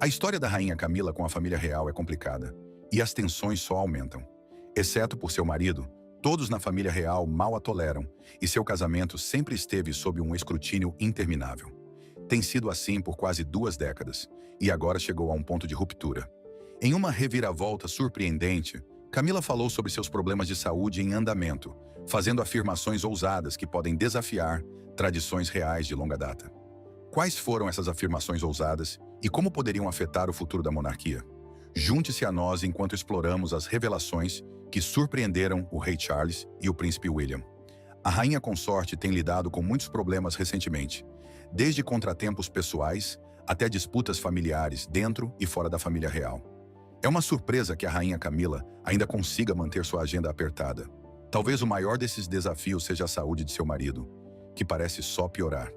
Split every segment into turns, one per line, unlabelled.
A história da rainha Camila com a família real é complicada, e as tensões só aumentam. Exceto por seu marido, todos na família real mal a toleram, e seu casamento sempre esteve sob um escrutínio interminável. Tem sido assim por quase 2 décadas, e agora chegou a um ponto de ruptura. Em uma reviravolta surpreendente, Camila falou sobre seus problemas de saúde em andamento, fazendo afirmações ousadas que podem desafiar tradições reais de longa data. Quais foram essas afirmações ousadas e como poderiam afetar o futuro da monarquia? Junte-se a nós enquanto exploramos as revelações que surpreenderam o rei Charles e o príncipe William. A rainha consorte tem lidado com muitos problemas recentemente, desde contratempos pessoais até disputas familiares dentro e fora da família real. É uma surpresa que a rainha Camila ainda consiga manter sua agenda apertada. Talvez o maior desses desafios seja a saúde de seu marido, que parece só piorar.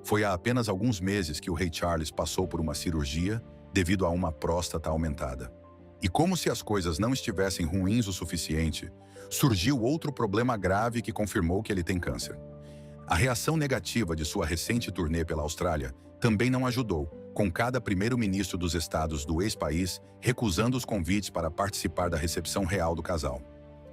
Foi há apenas alguns meses que o rei Charles passou por uma cirurgia devido a uma próstata aumentada. E como se as coisas não estivessem ruins o suficiente, surgiu outro problema grave que confirmou que ele tem câncer. A reação negativa de sua recente turnê pela Austrália também não ajudou, com cada primeiro-ministro dos estados do ex-país recusando os convites para participar da recepção real do casal.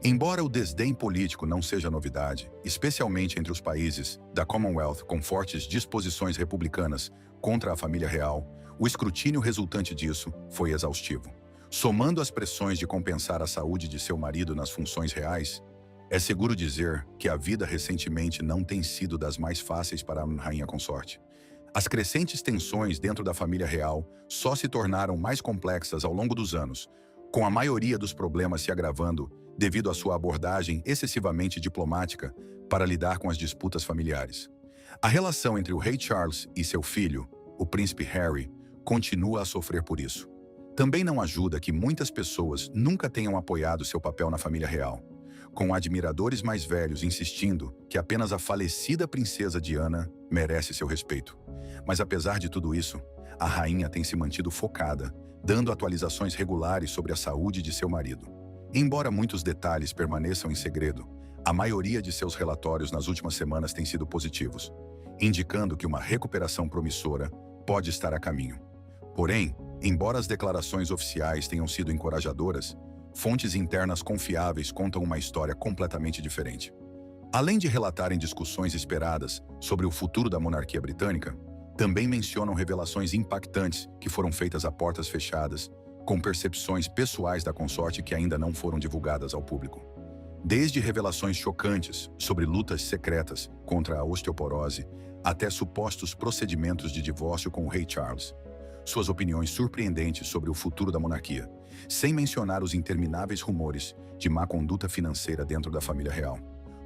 Embora o desdém político não seja novidade, especialmente entre os países da Commonwealth com fortes disposições republicanas contra a família real, o escrutínio resultante disso foi exaustivo. Somando as pressões de compensar a saúde de seu marido nas funções reais, é seguro dizer que a vida recentemente não tem sido das mais fáceis para a rainha consorte. As crescentes tensões dentro da família real só se tornaram mais complexas ao longo dos anos, com a maioria dos problemas se agravando devido à sua abordagem excessivamente diplomática para lidar com as disputas familiares. A relação entre o rei Charles e seu filho, o príncipe Harry, continua a sofrer por isso. Também não ajuda que muitas pessoas nunca tenham apoiado seu papel na família real, com admiradores mais velhos insistindo que apenas a falecida princesa Diana merece seu respeito. Mas apesar de tudo isso, a rainha tem se mantido focada, dando atualizações regulares sobre a saúde de seu marido. Embora muitos detalhes permaneçam em segredo, a maioria de seus relatórios nas últimas semanas tem sido positivos, indicando que uma recuperação promissora pode estar a caminho. Porém, embora as declarações oficiais tenham sido encorajadoras, fontes internas confiáveis contam uma história completamente diferente. Além de relatarem discussões esperadas sobre o futuro da monarquia britânica, também mencionam revelações impactantes que foram feitas a portas fechadas, com percepções pessoais da consorte que ainda não foram divulgadas ao público. Desde revelações chocantes sobre lutas secretas contra a osteoporose, até supostos procedimentos de divórcio com o rei Charles. Suas opiniões surpreendentes sobre o futuro da monarquia, sem mencionar os intermináveis rumores de má conduta financeira dentro da família real.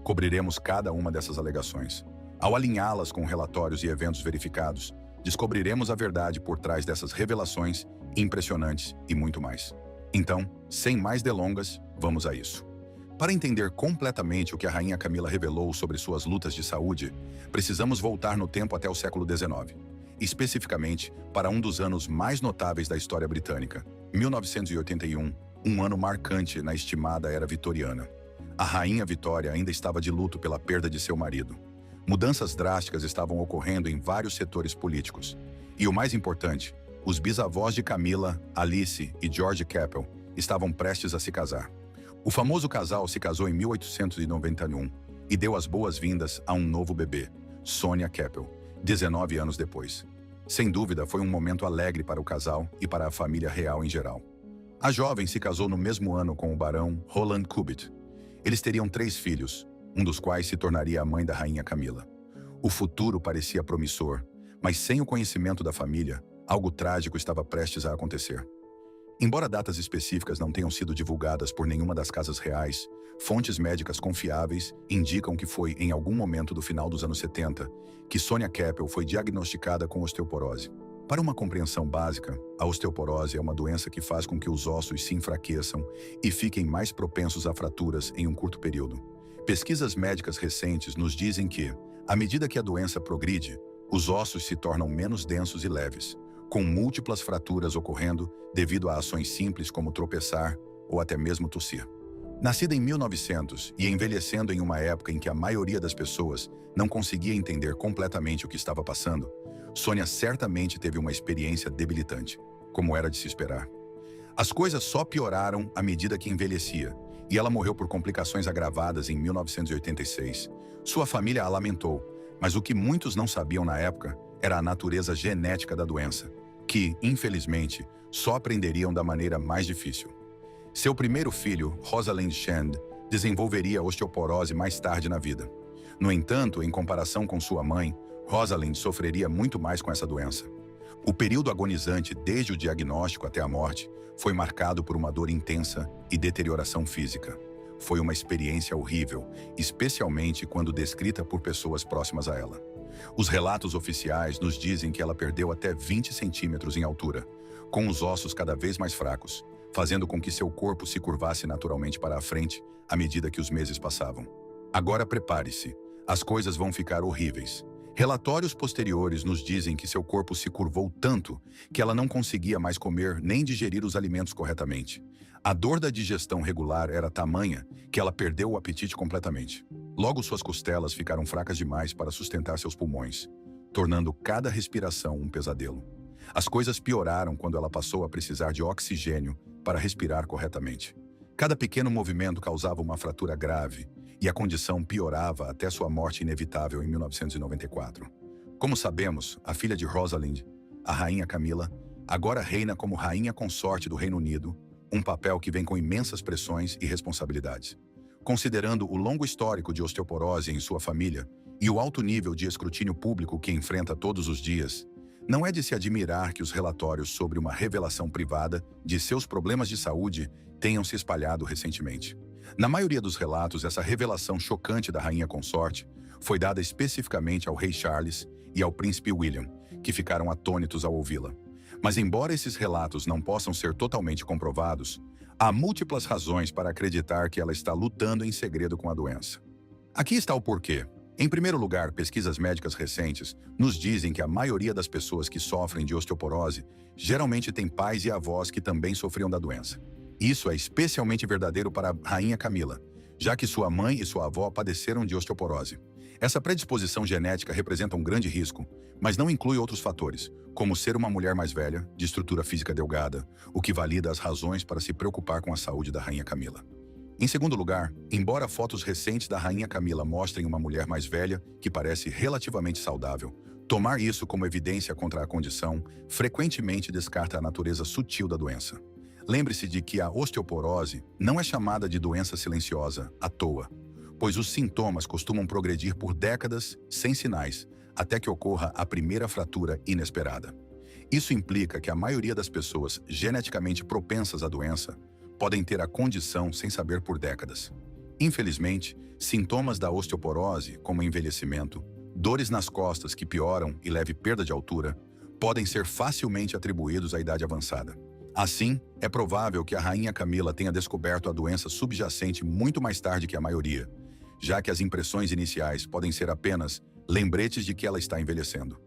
Cobriremos cada uma dessas alegações. Ao alinhá-las com relatórios e eventos verificados, descobriremos a verdade por trás dessas revelações impressionantes e muito mais. Então, sem mais delongas, vamos a isso. Para entender completamente o que a rainha Camila revelou sobre suas lutas de saúde, precisamos voltar no tempo até o século XIX, especificamente para um dos anos mais notáveis da história britânica, 1981, um ano marcante na estimada era vitoriana. A rainha Vitória ainda estava de luto pela perda de seu marido. Mudanças drásticas estavam ocorrendo em vários setores políticos. E o mais importante, os bisavós de Camila, Alice e George Capel estavam prestes a se casar. O famoso casal se casou em 1891 e deu as boas-vindas a um novo bebê, Sonia Capel, 19 anos depois. Sem dúvida, foi um momento alegre para o casal e para a família real em geral. A jovem se casou no mesmo ano com o barão Roland Cubitt. Eles teriam 3 filhos, um dos quais se tornaria a mãe da rainha Camila. O futuro parecia promissor, mas sem o conhecimento da família, algo trágico estava prestes a acontecer. Embora datas específicas não tenham sido divulgadas por nenhuma das casas reais, fontes médicas confiáveis indicam que foi em algum momento do final dos anos 70 que Sonia Capel foi diagnosticada com osteoporose. Para uma compreensão básica, a osteoporose é uma doença que faz com que os ossos se enfraqueçam e fiquem mais propensos a fraturas em um curto período. Pesquisas médicas recentes nos dizem que, à medida que a doença progride, os ossos se tornam menos densos e leves, com múltiplas fraturas ocorrendo devido a ações simples como tropeçar ou até mesmo tossir. Nascida em 1900 e envelhecendo em uma época em que a maioria das pessoas não conseguia entender completamente o que estava passando, Sonia certamente teve uma experiência debilitante. como era de se esperar. As coisas só pioraram à medida que envelhecia, e ela morreu por complicações agravadas em 1986. Sua família a lamentou, mas o que muitos não sabiam na época era a natureza genética da doença, que, infelizmente, só aprenderiam da maneira mais difícil. Seu primeiro filho, Rosalind Shand, desenvolveria osteoporose mais tarde na vida. No entanto, em comparação com sua mãe, Rosalind sofreria muito mais com essa doença. O período agonizante desde o diagnóstico até a morte foi marcado por uma dor intensa e deterioração física. Foi uma experiência horrível, especialmente quando descrita por pessoas próximas a ela. Os relatos oficiais nos dizem que ela perdeu até 20 centímetros em altura, com os ossos cada vez mais fracos, fazendo com que seu corpo se curvasse naturalmente para a frente à medida que os meses passavam. Agora prepare-se, as coisas vão ficar horríveis. Relatórios posteriores nos dizem que seu corpo se curvou tanto que ela não conseguia mais comer nem digerir os alimentos corretamente. A dor da digestão regular era tamanha que ela perdeu o apetite completamente. Logo, suas costelas ficaram fracas demais para sustentar seus pulmões, tornando cada respiração um pesadelo. As coisas pioraram quando ela passou a precisar de oxigênio para respirar corretamente. Cada pequeno movimento causava uma fratura grave, e a condição piorava até sua morte inevitável em 1994. Como sabemos, a filha de Rosalind, a Rainha Camila, agora reina como rainha consorte do Reino Unido, um papel que vem com imensas pressões e responsabilidades. Considerando o longo histórico de osteoporose em sua família e o alto nível de escrutínio público que enfrenta todos os dias, não é de se admirar que os relatórios sobre uma revelação privada de seus problemas de saúde tenham se espalhado recentemente. Na maioria dos relatos, essa revelação chocante da rainha consorte foi dada especificamente ao rei Charles e ao príncipe William, que ficaram atônitos ao ouvi-la. Mas embora esses relatos não possam ser totalmente comprovados, há múltiplas razões para acreditar que ela está lutando em segredo com a doença. Aqui está o porquê. Em primeiro lugar, pesquisas médicas recentes nos dizem que a maioria das pessoas que sofrem de osteoporose geralmente tem pais e avós que também sofriam da doença. Isso é especialmente verdadeiro para a Rainha Camila, já que sua mãe e sua avó padeceram de osteoporose. Essa predisposição genética representa um grande risco, mas não inclui outros fatores, como ser uma mulher mais velha, de estrutura física delgada, o que valida as razões para se preocupar com a saúde da Rainha Camila. Em segundo lugar, embora fotos recentes da Rainha Camila mostrem uma mulher mais velha que parece relativamente saudável, tomar isso como evidência contra a condição frequentemente descarta a natureza sutil da doença. Lembre-se de que a osteoporose não é chamada de doença silenciosa à toa, pois os sintomas costumam progredir por décadas sem sinais, até que ocorra a primeira fratura inesperada. Isso implica que a maioria das pessoas geneticamente propensas à doença podem ter a condição sem saber por décadas. Infelizmente, sintomas da osteoporose, como envelhecimento, dores nas costas que pioram e leve perda de altura, podem ser facilmente atribuídos à idade avançada. Assim, é provável que a Rainha Camila tenha descoberto a doença subjacente muito mais tarde que a maioria, já que as impressões iniciais podem ser apenas lembretes de que ela está envelhecendo.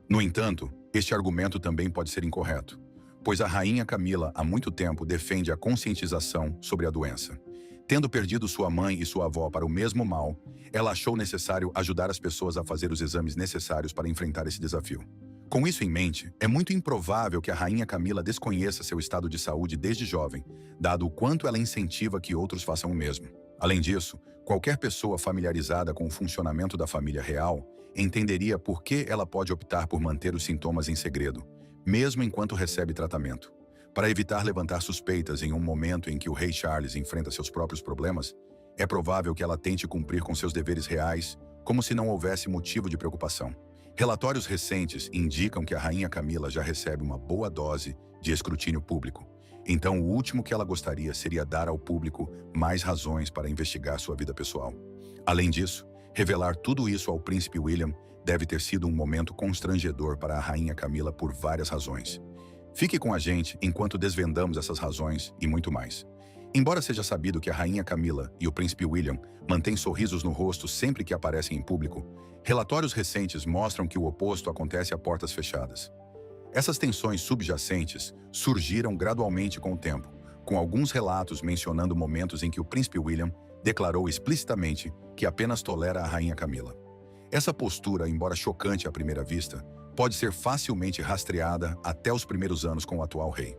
No entanto, este argumento também pode ser incorreto, pois a Rainha Camila há muito tempo defende a conscientização sobre a doença. Tendo perdido sua mãe e sua avó para o mesmo mal, ela achou necessário ajudar as pessoas a fazer os exames necessários para enfrentar esse desafio. Com isso em mente, é muito improvável que a Rainha Camila desconheça seu estado de saúde desde jovem, dado o quanto ela incentiva que outros façam o mesmo. Além disso, qualquer pessoa familiarizada com o funcionamento da família real entenderia por que ela pode optar por manter os sintomas em segredo, mesmo enquanto recebe tratamento. Para evitar levantar suspeitas em um momento em que o rei Charles enfrenta seus próprios problemas, é provável que ela tente cumprir com seus deveres reais, como se não houvesse motivo de preocupação. Relatórios recentes indicam que a Rainha Camila já recebe uma boa dose de escrutínio público. Então, o último que ela gostaria seria dar ao público mais razões para investigar sua vida pessoal. Além disso, revelar tudo isso ao príncipe William deve ter sido um momento constrangedor para a Rainha Camila por várias razões. Fique com a gente enquanto desvendamos essas razões e muito mais. Embora seja sabido que a Rainha Camila e o príncipe William mantêm sorrisos no rosto sempre que aparecem em público, relatórios recentes mostram que o oposto acontece a portas fechadas. Essas tensões subjacentes surgiram gradualmente com o tempo, com alguns relatos mencionando momentos em que o príncipe William declarou explicitamente que apenas tolera a Rainha Camila. Essa postura, embora chocante à primeira vista, pode ser facilmente rastreada até os primeiros anos com o atual rei.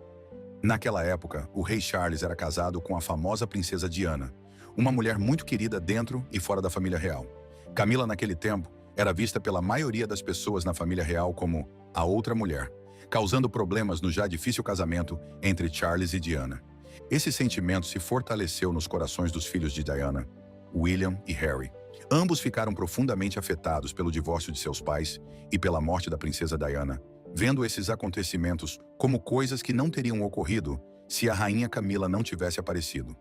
Naquela época, o rei Charles era casado com a famosa princesa Diana, uma mulher muito querida dentro e fora da família real. Camila, naquele tempo, era vista pela maioria das pessoas na família real como a outra mulher, causando problemas no já difícil casamento entre Charles e Diana. Esse sentimento se fortaleceu nos corações dos filhos de Diana, William e Harry. Ambos ficaram profundamente afetados pelo divórcio de seus pais e pela morte da princesa Diana, vendo esses acontecimentos como coisas que não teriam ocorrido se a rainha Camila não tivesse aparecido.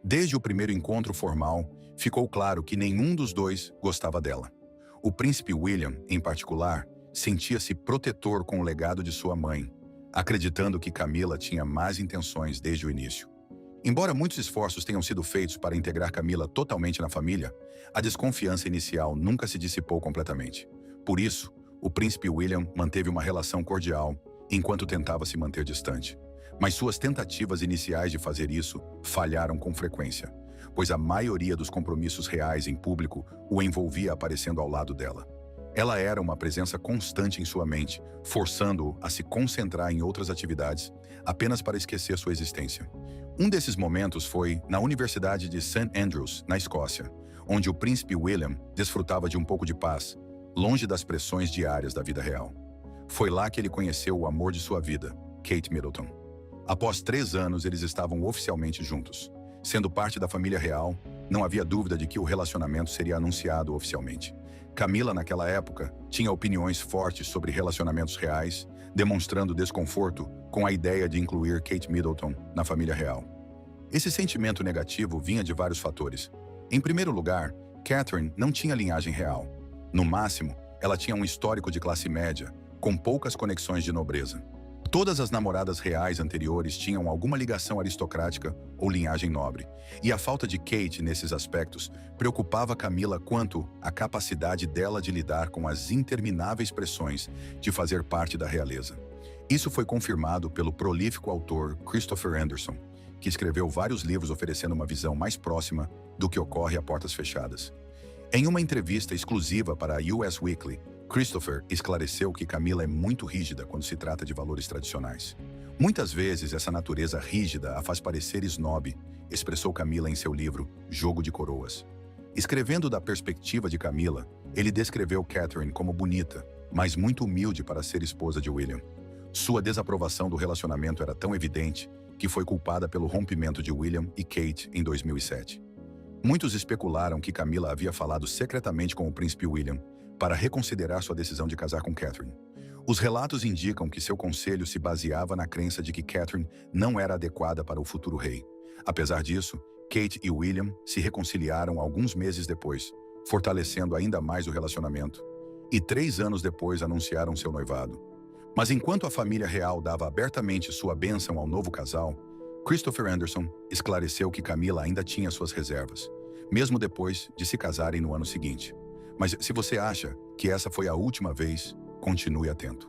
Desde o primeiro encontro formal, ficou claro que nenhum dos dois gostava dela. O príncipe William, em particular, sentia-se protetor com o legado de sua mãe, acreditando que Camila tinha más intenções desde o início. Embora muitos esforços tenham sido feitos para integrar Camila totalmente na família, a desconfiança inicial nunca se dissipou completamente. Por isso, o príncipe William manteve uma relação cordial enquanto tentava se manter distante. Mas suas tentativas iniciais de fazer isso falharam com frequência, pois a maioria dos compromissos reais em público o envolvia aparecendo ao lado dela. Ela era uma presença constante em sua mente, forçando-o a se concentrar em outras atividades apenas para esquecer sua existência. Um desses momentos foi na Universidade de St. Andrews, na Escócia, onde o príncipe William desfrutava de um pouco de paz, longe das pressões diárias da vida real. Foi lá que ele conheceu o amor de sua vida, Kate Middleton. Após 3 anos, eles estavam oficialmente juntos. Sendo parte da família real, não havia dúvida de que o relacionamento seria anunciado oficialmente. Camila, naquela época, tinha opiniões fortes sobre relacionamentos reais, demonstrando desconforto com a ideia de incluir Kate Middleton na família real. Esse sentimento negativo vinha de vários fatores. Em primeiro lugar, Catherine não tinha linhagem real. No máximo, ela tinha um histórico de classe média, com poucas conexões de nobreza. Todas as namoradas reais anteriores tinham alguma ligação aristocrática ou linhagem nobre, e a falta de Kate nesses aspectos preocupava Camila quanto à capacidade dela de lidar com as intermináveis pressões de fazer parte da realeza. Isso foi confirmado pelo prolífico autor Christopher Anderson, que escreveu vários livros oferecendo uma visão mais próxima do que ocorre a portas fechadas. Em uma entrevista exclusiva para a US Weekly, Christopher esclareceu que Camila é muito rígida quando se trata de valores tradicionais. Muitas vezes essa natureza rígida a faz parecer snob, expressou Camila em seu livro Jogo de Coroas. Escrevendo da perspectiva de Camila, ele descreveu Catherine como bonita, mas muito humilde para ser esposa de William. Sua desaprovação do relacionamento era tão evidente que foi culpada pelo rompimento de William e Kate em 2007. Muitos especularam que Camila havia falado secretamente com o príncipe William para reconsiderar sua decisão de casar com Catherine. Os relatos indicam que seu conselho se baseava na crença de que Catherine não era adequada para o futuro rei. Apesar disso, Kate e William se reconciliaram alguns meses depois, fortalecendo ainda mais o relacionamento, e 3 anos depois anunciaram seu noivado. Mas enquanto a família real dava abertamente sua bênção ao novo casal, Christopher Anderson esclareceu que Camila ainda tinha suas reservas, mesmo depois de se casarem no ano seguinte. Mas se você acha que essa foi a última vez, continue atento.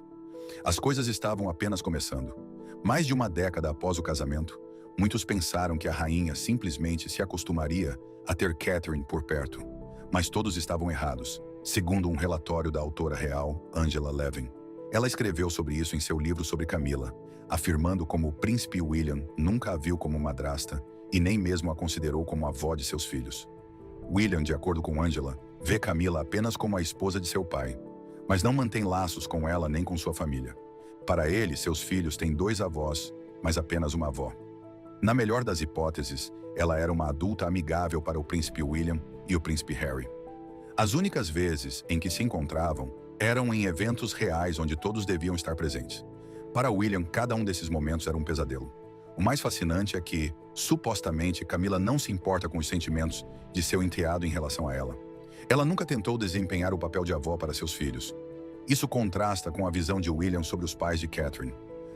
As coisas estavam apenas começando. Mais de uma década após o casamento, muitos pensaram que a rainha simplesmente se acostumaria a ter Catherine por perto. Mas todos estavam errados, segundo um relatório da autora real, Angela Levin. Ela escreveu sobre isso em seu livro sobre Camila, afirmando como o príncipe William nunca a viu como madrasta e nem mesmo a considerou como avó de seus filhos. William, de acordo com Angela, vê Camila apenas como a esposa de seu pai, mas não mantém laços com ela nem com sua família. Para ele, seus filhos têm 2 avós, mas apenas uma avó. Na melhor das hipóteses, ela era uma adulta amigável para o príncipe William e o príncipe Harry. As únicas vezes em que se encontravam eram em eventos reais onde todos deviam estar presentes. Para William, cada um desses momentos era um pesadelo. O mais fascinante é que, supostamente, Camila não se importa com os sentimentos de seu enteado em relação a ela. Ela nunca tentou desempenhar o papel de avó para seus filhos. Isso contrasta com a visão de William sobre os pais de Catherine.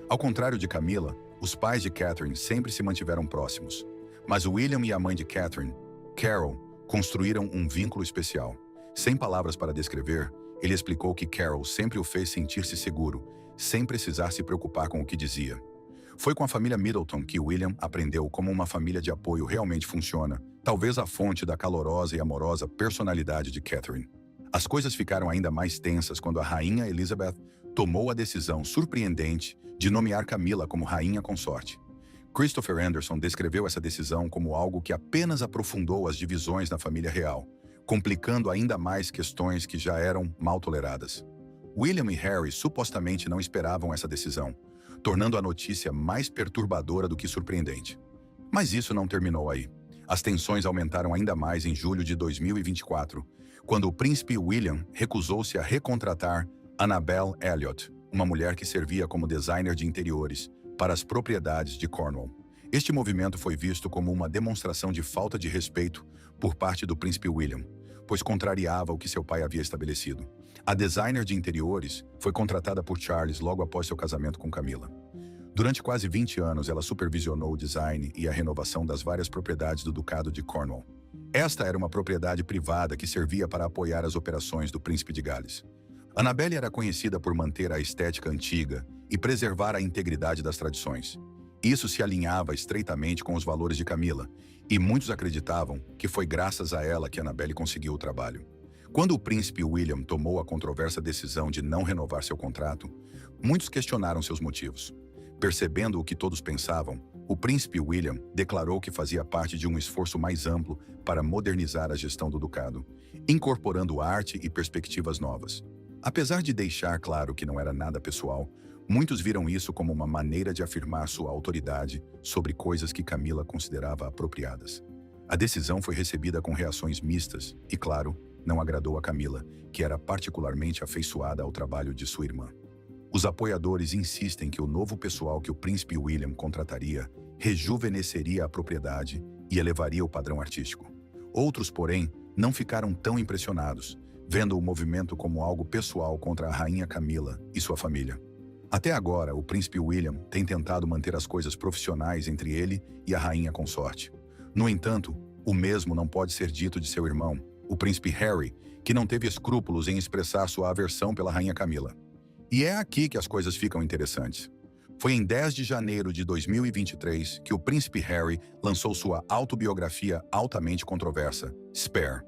Ao contrário de Camila, os pais de Catherine sempre se mantiveram próximos. Mas William e a mãe de Catherine, Carol, construíram um vínculo especial. Sem palavras para descrever, ele explicou que Carol sempre o fez sentir-se seguro, sem precisar se preocupar com o que dizia. Foi com a família Middleton que William aprendeu como uma família de apoio realmente funciona, talvez a fonte da calorosa e amorosa personalidade de Catherine. As coisas ficaram ainda mais tensas quando a rainha Elizabeth tomou a decisão surpreendente de nomear Camila como rainha consorte. Christopher Anderson descreveu essa decisão como algo que apenas aprofundou as divisões na família real, complicando ainda mais questões que já eram mal toleradas. William e Harry supostamente não esperavam essa decisão, tornando a notícia mais perturbadora do que surpreendente. Mas isso não terminou aí. As tensões aumentaram ainda mais em julho de 2024, quando o príncipe William recusou-se a recontratar Annabel Elliot, uma mulher que servia como designer de interiores, para as propriedades de Cornwall. Este movimento foi visto como uma demonstração de falta de respeito por parte do príncipe William, pois contrariava o que seu pai havia estabelecido. A designer de interiores foi contratada por Charles logo após seu casamento com Camila. Durante quase 20 anos, ela supervisionou o design e a renovação das várias propriedades do Ducado de Cornwall. Esta era uma propriedade privada que servia para apoiar as operações do príncipe de Gales. Annabelle era conhecida por manter a estética antiga e preservar a integridade das tradições. Isso se alinhava estreitamente com os valores de Camila, e muitos acreditavam que foi graças a ela que Annabelle conseguiu o trabalho. Quando o príncipe William tomou a controversa decisão de não renovar seu contrato, muitos questionaram seus motivos. Percebendo o que todos pensavam, o príncipe William declarou que fazia parte de um esforço mais amplo para modernizar a gestão do ducado, incorporando arte e perspectivas novas. Apesar de deixar claro que não era nada pessoal, muitos viram isso como uma maneira de afirmar sua autoridade sobre coisas que Camila considerava apropriadas. A decisão foi recebida com reações mistas e, claro, não agradou a Camila, que era particularmente afeiçoada ao trabalho de sua irmã. Os apoiadores insistem que o novo pessoal que o príncipe William contrataria rejuvenesceria a propriedade e elevaria o padrão artístico. Outros, porém, não ficaram tão impressionados, vendo o movimento como algo pessoal contra a rainha Camila e sua família. Até agora, o príncipe William tem tentado manter as coisas profissionais entre ele e a rainha consorte. No entanto, o mesmo não pode ser dito de seu irmão, o príncipe Harry, que não teve escrúpulos em expressar sua aversão pela rainha Camila. E é aqui que as coisas ficam interessantes. Foi em 10 de janeiro de 2023 que o príncipe Harry lançou sua autobiografia altamente controversa, Spare.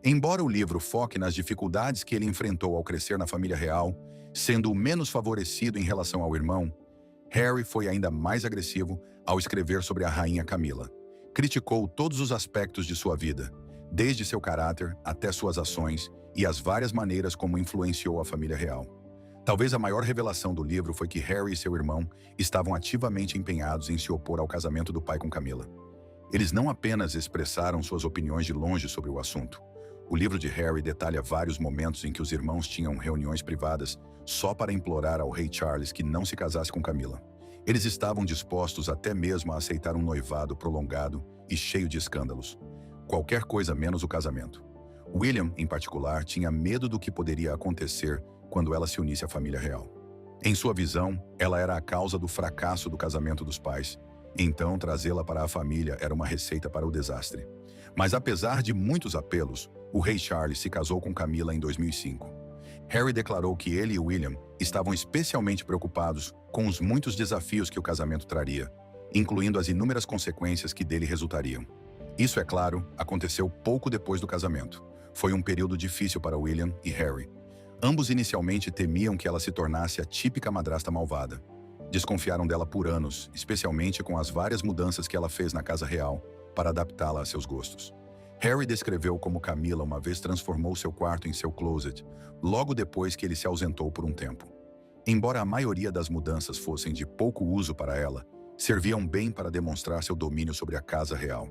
Embora o livro foque nas dificuldades que ele enfrentou ao crescer na família real, sendo o menos favorecido em relação ao irmão, Harry foi ainda mais agressivo ao escrever sobre a rainha Camila. Criticou todos os aspectos de sua vida, desde seu caráter até suas ações e as várias maneiras como influenciou a família real. Talvez a maior revelação do livro foi que Harry e seu irmão estavam ativamente empenhados em se opor ao casamento do pai com Camila. Eles não apenas expressaram suas opiniões de longe sobre o assunto. O livro de Harry detalha vários momentos em que os irmãos tinham reuniões privadas só para implorar ao rei Charles que não se casasse com Camila. Eles estavam dispostos até mesmo a aceitar um noivado prolongado e cheio de escândalos. Qualquer coisa menos o casamento. William, em particular, tinha medo do que poderia acontecer quando ela se unisse à família real. Em sua visão, ela era a causa do fracasso do casamento dos pais, então trazê-la para a família era uma receita para o desastre. Mas apesar de muitos apelos, o rei Charles se casou com Camila em 2005. Harry declarou que ele e William estavam especialmente preocupados com os muitos desafios que o casamento traria, incluindo as inúmeras consequências que dele resultariam. Isso, é claro, aconteceu pouco depois do casamento. Foi um período difícil para William e Harry. Ambos inicialmente temiam que ela se tornasse a típica madrasta malvada. Desconfiaram dela por anos, especialmente com as várias mudanças que ela fez na casa real para adaptá-la a seus gostos. Harry descreveu como Camila uma vez transformou seu quarto em seu closet, logo depois que ele se ausentou por um tempo. Embora a maioria das mudanças fossem de pouco uso para ela, serviam bem para demonstrar seu domínio sobre a casa real.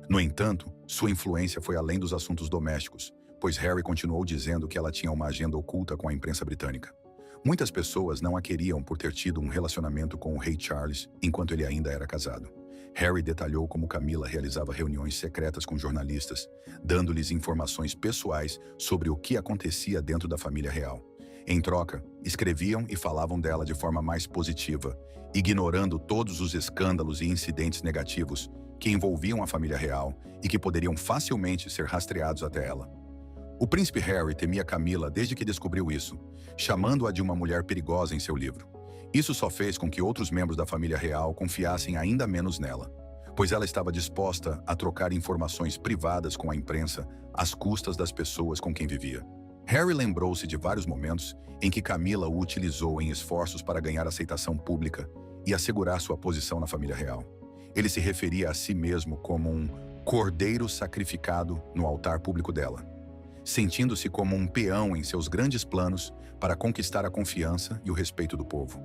No entanto, sua influência foi além dos assuntos domésticos, pois Harry continuou dizendo que ela tinha uma agenda oculta com a imprensa britânica. Muitas pessoas não a queriam por ter tido um relacionamento com o rei Charles enquanto ele ainda era casado. Harry detalhou como Camila realizava reuniões secretas com jornalistas, dando-lhes informações pessoais sobre o que acontecia dentro da família real. Em troca, escreviam e falavam dela de forma mais positiva, ignorando todos os escândalos e incidentes negativos que envolviam a família real e que poderiam facilmente ser rastreados até ela. O príncipe Harry temia Camila desde que descobriu isso, chamando-a de uma mulher perigosa em seu livro. Isso só fez com que outros membros da família real confiassem ainda menos nela, pois ela estava disposta a trocar informações privadas com a imprensa às custas das pessoas com quem vivia. Harry lembrou-se de vários momentos em que Camila o utilizou em esforços para ganhar aceitação pública e assegurar sua posição na família real. Ele se referia a si mesmo como um cordeiro sacrificado no altar público dela, sentindo-se como um peão em seus grandes planos para conquistar a confiança e o respeito do povo.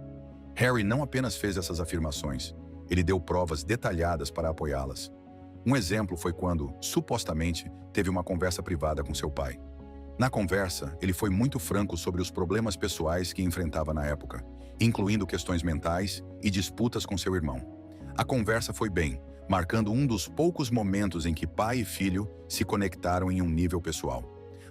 Harry não apenas fez essas afirmações, ele deu provas detalhadas para apoiá-las. Um exemplo foi quando, supostamente, teve uma conversa privada com seu pai. Na conversa, ele foi muito franco sobre os problemas pessoais que enfrentava na época, incluindo questões mentais e disputas com seu irmão. A conversa foi bem, marcando um dos poucos momentos em que pai e filho se conectaram em um nível pessoal.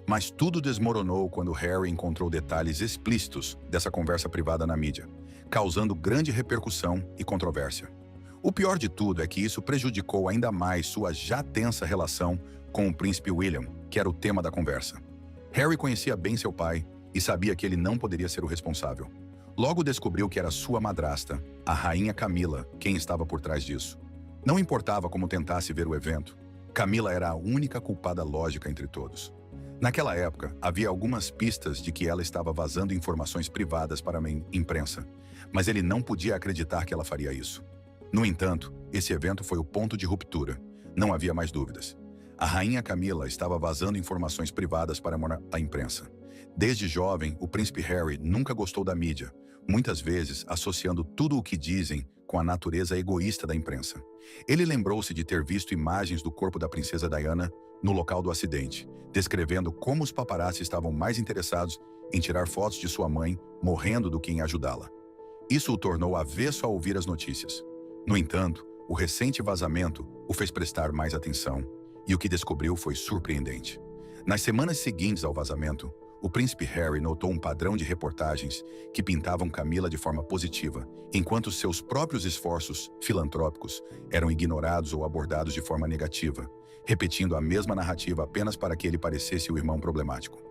Mas tudo desmoronou quando Harry encontrou detalhes explícitos dessa conversa privada na mídia, causando grande repercussão e controvérsia. O pior de tudo é que isso prejudicou ainda mais sua já tensa relação com o príncipe William, que era o tema da conversa. Harry conhecia bem seu pai e sabia que ele não poderia ser o responsável. Logo descobriu que era sua madrasta, a rainha Camila, quem estava por trás disso. Não importava como tentasse ver o evento, Camila era a única culpada lógica entre todos. Naquela época, havia algumas pistas de que ela estava vazando informações privadas para a imprensa, mas ele não podia acreditar que ela faria isso. No entanto, esse evento foi o ponto de ruptura. Não havia mais dúvidas. A rainha Camila estava vazando informações privadas para a imprensa. Desde jovem, o príncipe Harry nunca gostou da mídia, muitas vezes associando tudo o que dizem com a natureza egoísta da imprensa. Ele lembrou-se de ter visto imagens do corpo da princesa Diana no local do acidente, descrevendo como os paparazzi estavam mais interessados em tirar fotos de sua mãe morrendo do que em ajudá-la. Isso o tornou avesso a ouvir as notícias. No entanto, o recente vazamento o fez prestar mais atenção, e o que descobriu foi surpreendente. Nas semanas seguintes ao vazamento, o príncipe Harry notou um padrão de reportagens que pintavam Camila de forma positiva, enquanto seus próprios esforços filantrópicos eram ignorados ou abordados de forma negativa, repetindo a mesma narrativa apenas para que ele parecesse o irmão problemático.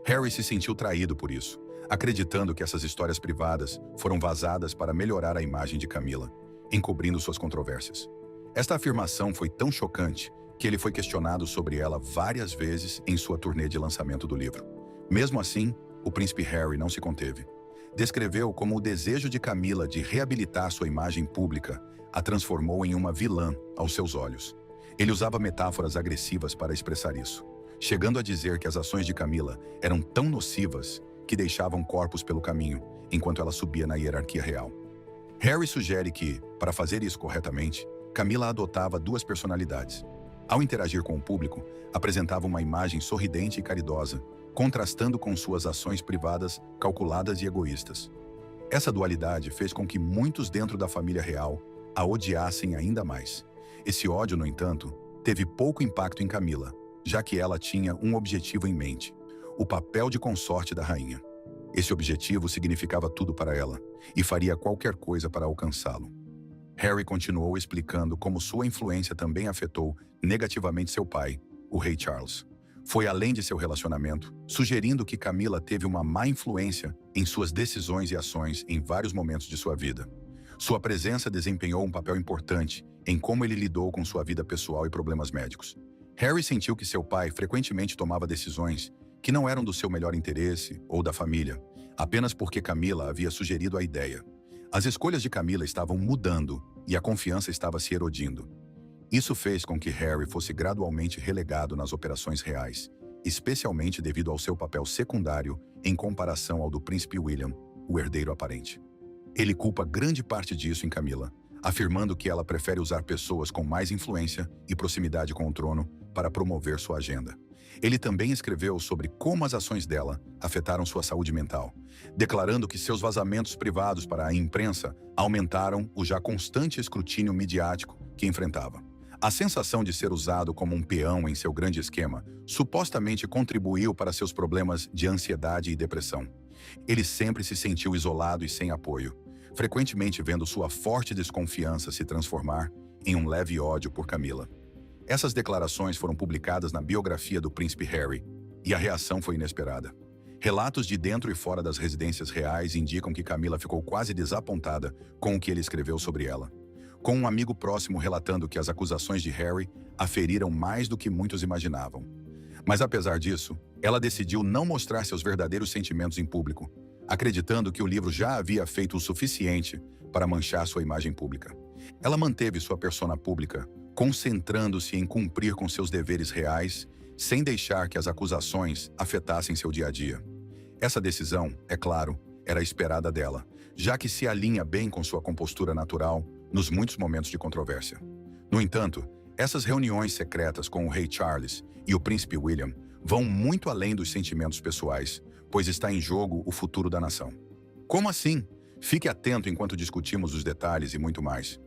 Harry se sentiu traído por isso, acreditando que essas histórias privadas foram vazadas para melhorar a imagem de Camila, encobrindo suas controvérsias. Esta afirmação foi tão chocante que ele foi questionado sobre ela várias vezes em sua turnê de lançamento do livro. Mesmo assim, o príncipe Harry não se conteve. Descreveu como o desejo de Camila de reabilitar sua imagem pública a transformou em uma vilã aos seus olhos. Ele usava metáforas agressivas para expressar isso, chegando a dizer que as ações de Camila eram tão nocivas que deixavam corpos pelo caminho enquanto ela subia na hierarquia real. Harry sugere que, para fazer isso corretamente, Camila adotava duas personalidades. Ao interagir com o público, apresentava uma imagem sorridente e caridosa, contrastando com suas ações privadas calculadas e egoístas. Essa dualidade fez com que muitos dentro da família real a odiassem ainda mais. Esse ódio, no entanto, teve pouco impacto em Camila, já que ela tinha um objetivo em mente: o papel de consorte da rainha. Esse objetivo significava tudo para ela, e faria qualquer coisa para alcançá-lo. Harry continuou explicando como sua influência também afetou negativamente seu pai, o rei Charles. Foi além de seu relacionamento, sugerindo que Camila teve uma má influência em suas decisões e ações em vários momentos de sua vida. Sua presença desempenhou um papel importante em como ele lidou com sua vida pessoal e problemas médicos. Harry sentiu que seu pai frequentemente tomava decisões que não eram do seu melhor interesse ou da família, apenas porque Camila havia sugerido a ideia. As escolhas de Camila estavam mudando e a confiança estava se erodindo. Isso fez com que Harry fosse gradualmente relegado nas operações reais, especialmente devido ao seu papel secundário em comparação ao do príncipe William, o herdeiro aparente. Ele culpa grande parte disso em Camila, afirmando que ela prefere usar pessoas com mais influência e proximidade com o trono para promover sua agenda. Ele também escreveu sobre como as ações dela afetaram sua saúde mental, declarando que seus vazamentos privados para a imprensa aumentaram o já constante escrutínio midiático que enfrentava. A sensação de ser usado como um peão em seu grande esquema supostamente contribuiu para seus problemas de ansiedade e depressão. Ele sempre se sentiu isolado e sem apoio, frequentemente vendo sua forte desconfiança se transformar em um leve ódio por Camila. Essas declarações foram publicadas na biografia do príncipe Harry, e a reação foi inesperada. Relatos de dentro e fora das residências reais indicam que Camila ficou quase desapontada com o que ele escreveu sobre ela, com um amigo próximo relatando que as acusações de Harry a feriram mais do que muitos imaginavam. Mas apesar disso, ela decidiu não mostrar seus verdadeiros sentimentos em público, acreditando que o livro já havia feito o suficiente para manchar sua imagem pública. Ela manteve sua persona pública, concentrando-se em cumprir com seus deveres reais, sem deixar que as acusações afetassem seu dia a dia. Essa decisão, é claro, era esperada dela, já que se alinha bem com sua compostura natural nos muitos momentos de controvérsia. No entanto, essas reuniões secretas com o rei Charles e o príncipe William vão muito além dos sentimentos pessoais, pois está em jogo o futuro da nação. Como assim? Fique atento enquanto discutimos os detalhes e muito mais.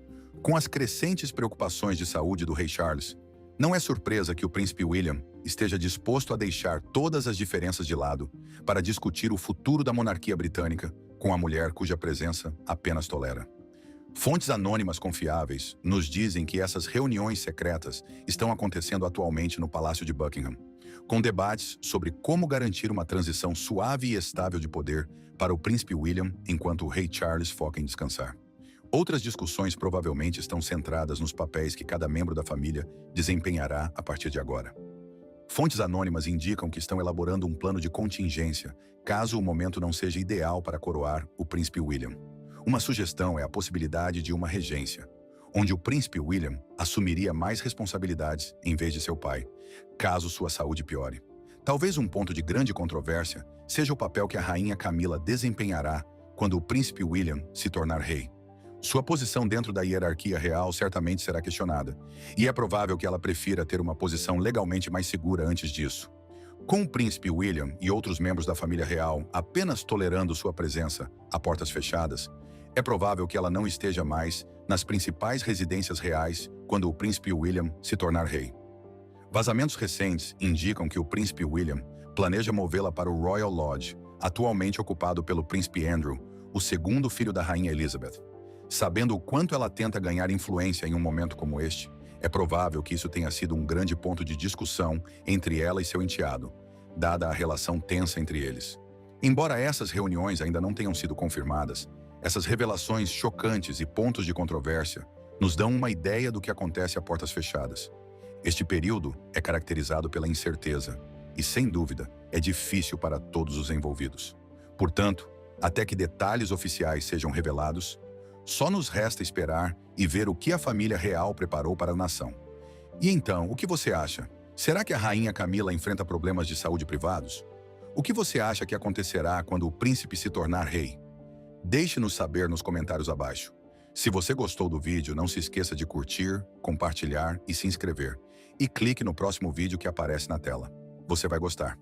Com as crescentes preocupações de saúde do rei Charles, não é surpresa que o príncipe William esteja disposto a deixar todas as diferenças de lado para discutir o futuro da monarquia britânica com a mulher cuja presença apenas tolera. Fontes anônimas confiáveis nos dizem que essas reuniões secretas estão acontecendo atualmente no Palácio de Buckingham, com debates sobre como garantir uma transição suave e estável de poder para o príncipe William enquanto o rei Charles foca em descansar. Outras discussões provavelmente estão centradas nos papéis que cada membro da família desempenhará a partir de agora. Fontes anônimas indicam que estão elaborando um plano de contingência caso o momento não seja ideal para coroar o príncipe William. Uma sugestão é a possibilidade de uma regência, onde o príncipe William assumiria mais responsabilidades em vez de seu pai, caso sua saúde piore. Talvez um ponto de grande controvérsia seja o papel que a rainha Camila desempenhará quando o príncipe William se tornar rei. Sua posição dentro da hierarquia real certamente será questionada, e é provável que ela prefira ter uma posição legalmente mais segura antes disso. Com o príncipe William e outros membros da família real apenas tolerando sua presença a portas fechadas, é provável que ela não esteja mais nas principais residências reais quando o príncipe William se tornar rei. Vazamentos recentes indicam que o príncipe William planeja movê-la para o Royal Lodge, atualmente ocupado pelo príncipe Andrew, o segundo filho da rainha Elizabeth. Sabendo o quanto ela tenta ganhar influência em um momento como este, é provável que isso tenha sido um grande ponto de discussão entre ela e seu enteado, dada a relação tensa entre eles. Embora essas reuniões ainda não tenham sido confirmadas, essas revelações chocantes e pontos de controvérsia nos dão uma ideia do que acontece a portas fechadas. Este período é caracterizado pela incerteza e, sem dúvida, é difícil para todos os envolvidos. Portanto, até que detalhes oficiais sejam revelados, só nos resta esperar e ver o que a família real preparou para a nação. E então, o que você acha? Será que a rainha Camila enfrenta problemas de saúde privados? O que você acha que acontecerá quando o príncipe se tornar rei? Deixe-nos saber nos comentários abaixo. Se você gostou do vídeo, não se esqueça de curtir, compartilhar e se inscrever. E clique no próximo vídeo que aparece na tela. Você vai gostar.